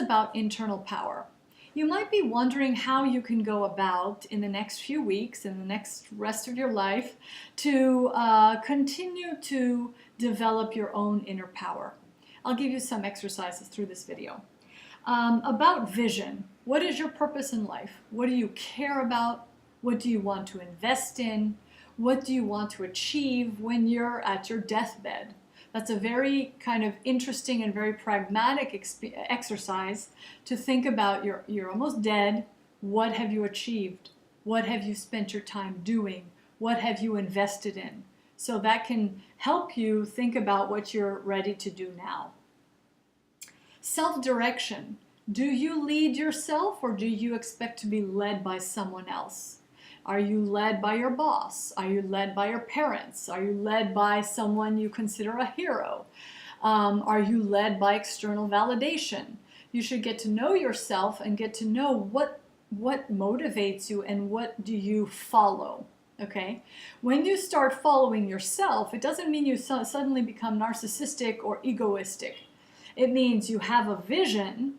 about internal power. You might be wondering how you can go about in the next few weeks, in the next rest of your life, to continue to develop your own inner power. I'll give you some exercises through this video. About vision. What is your purpose in life? What do you care about? What do you want to invest in? What do you want to achieve when you're at your deathbed? That's a very kind of interesting and very pragmatic exercise to think about. You're almost dead. What have you achieved? What have you spent your time doing? What have you invested in? So that can help you think about what you're ready to do now. Self-direction. Do you lead yourself or do you expect to be led by someone else? Are you led by your boss? Are you led by your parents? Are you led by someone you consider a hero? Are you led by external validation? You should get to know yourself and get to know what motivates you and what do you follow. Okay? When you start following yourself, it doesn't mean you suddenly become narcissistic or egoistic. It means you have a vision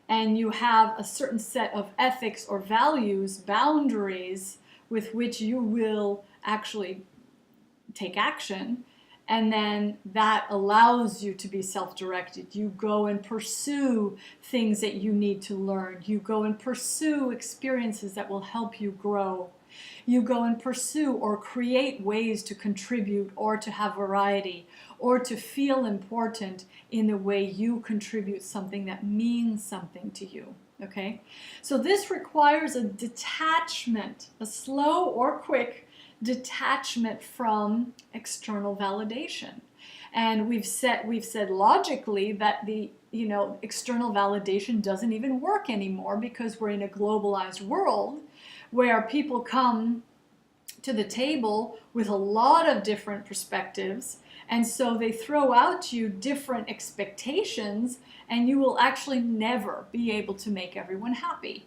and you have a certain set of ethics or values, boundaries with which you will actually take action, and then that allows you to be self-directed. You go and pursue things that you need to learn. You go and pursue experiences that will help you grow. You go and pursue or create ways to contribute or to have variety or to feel important in the way you contribute something that means something to you. Okay? So this requires a detachment, a slow or quick detachment from external validation. And we've said logically that the external validation doesn't even work anymore because we're in a globalized world where people come to the table with a lot of different perspectives, and so they throw out to you different expectations, and you will actually never be able to make everyone happy.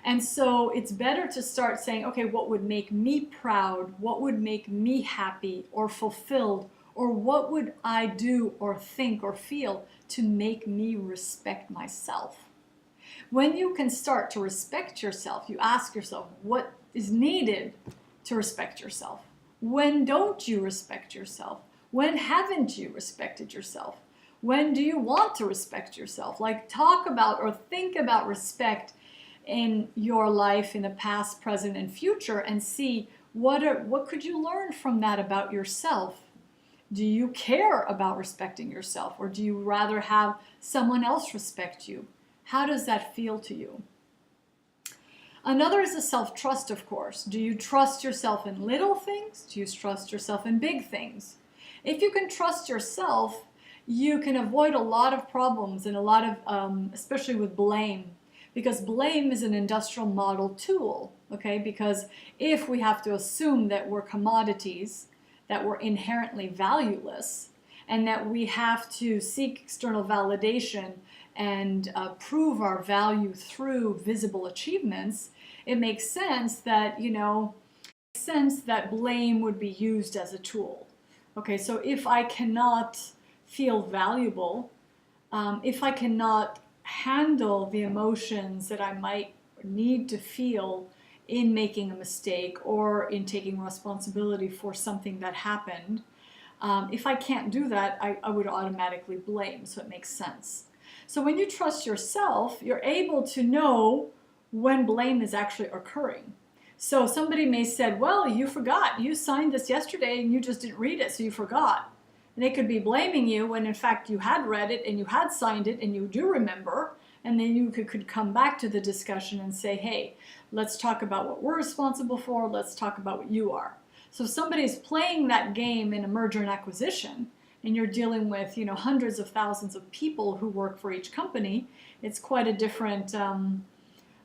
And so it's better to start saying, okay, what would make me proud? What would make me happy or fulfilled? Or what would I do or think or feel to make me respect myself? When you can start to respect yourself, you ask yourself, what is needed to respect yourself? When don't you respect yourself? When haven't you respected yourself? When do you want to respect yourself? Like, talk about or think about respect in your life in the past, present, and future, and see what could you learn from that about yourself. Do you care about respecting yourself, or do you rather have someone else respect you? How does that feel to you? Another is the self-trust, of course. Do you trust yourself in little things? Do you trust yourself in big things? If you can trust yourself, you can avoid a lot of problems and a lot of, especially with blame, because blame is an industrial model tool, okay? Because if we have to assume that we're commodities, that we're inherently valueless, and that we have to seek external validation and prove our value through visible achievements, it makes sense that, blame would be used as a tool. Okay, so if I cannot feel valuable, if I cannot handle the emotions that I might need to feel in making a mistake or in taking responsibility for something that happened, if I can't do that, I would automatically blame, so it makes sense. So when you trust yourself, you're able to know when blame is actually occurring. So somebody may say, well, you forgot. You signed this yesterday and you just didn't read it, so you forgot. And they could be blaming you when in fact you had read it and you had signed it and you do remember. And then you could come back to the discussion and say, hey, let's talk about what we're responsible for. Let's talk about what you are. So if somebody's playing that game in a merger and acquisition, and you're dealing with, hundreds of thousands of people who work for each company, it's quite a different,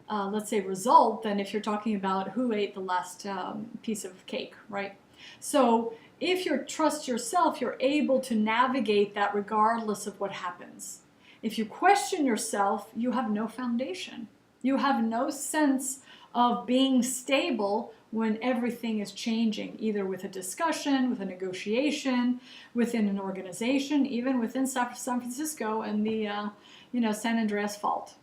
let's say, result than if you're talking about who ate the last piece of cake, right? So if you trust yourself, you're able to navigate that regardless of what happens. If you question yourself, you have no foundation. You have no sense of being stable when everything is changing, either with a discussion, with a negotiation, within an organization, even within San Francisco and the San Andreas Fault.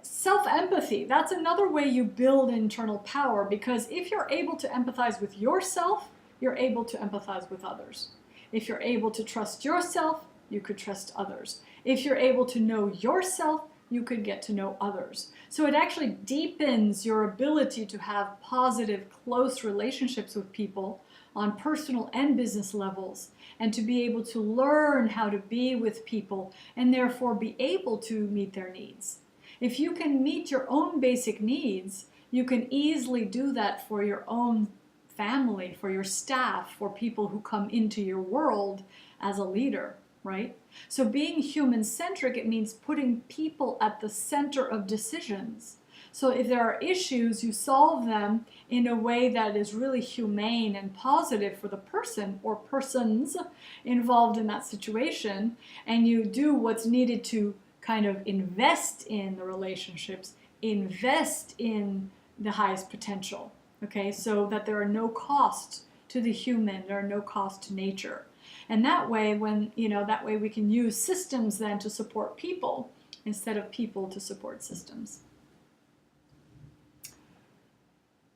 Self-empathy, that's another way you build internal power, because if you're able to empathize with yourself, you're able to empathize with others. If you're able to trust yourself, you could trust others. If you're able to know yourself, you could get to know others. So it actually deepens your ability to have positive, close relationships with people on personal and business levels, and to be able to learn how to be with people and therefore be able to meet their needs. If you can meet your own basic needs, you can easily do that for your own family, for your staff, for people who come into your world as a leader, right? So being human-centric, it means putting people at the center of decisions. So if there are issues, you solve them in a way that is really humane and positive for the person or persons involved in that situation, and you do what's needed to kind of invest in the relationships, invest in the highest potential, okay? So that there are no costs to the human, there are no costs to nature. And that way, that way we can use systems then to support people instead of people to support systems.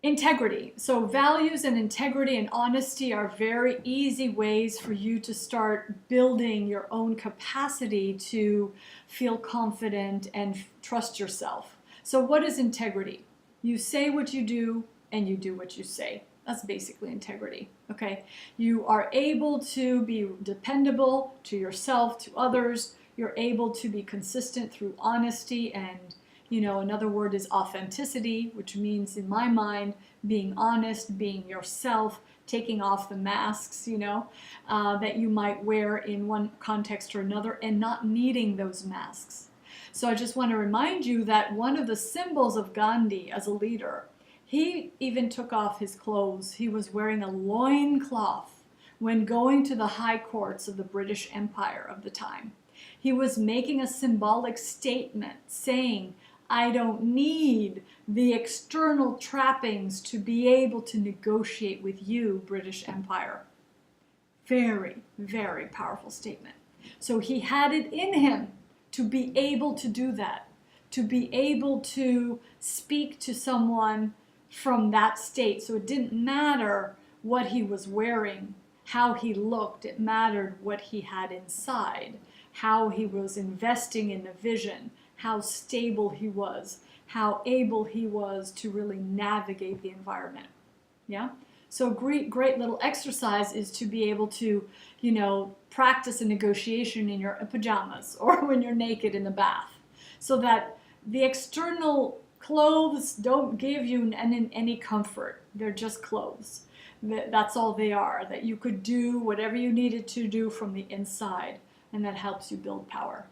Integrity. So values and integrity and honesty are very easy ways for you to start building your own capacity to feel confident and trust yourself. So what is integrity? You say what you do and you do what you say. That's basically integrity, okay? You are able to be dependable to yourself, to others. You're able to be consistent through honesty, and another word is authenticity, which means, in my mind, being honest, being yourself, taking off the masks, that you might wear in one context or another, and not needing those masks. So I just want to remind you that one of the symbols of Gandhi as a leader, he even took off his clothes. He was wearing a loincloth when going to the high courts of the British Empire of the time. He was making a symbolic statement saying, I don't need the external trappings to be able to negotiate with you, British Empire. Very, very powerful statement. So he had it in him to be able to do that, to be able to speak to someone from that state. So it didn't matter what he was wearing, how he looked. It mattered what he had inside, how he was investing in the vision, how stable he was, how able he was to really navigate the environment. Yeah? So great little exercise is to be able to, practice a negotiation in your pajamas or when you're naked in the bath, so that the external clothes don't give you any comfort. They're just clothes. That's all they are, that you could do whatever you needed to do from the inside, and that helps you build power.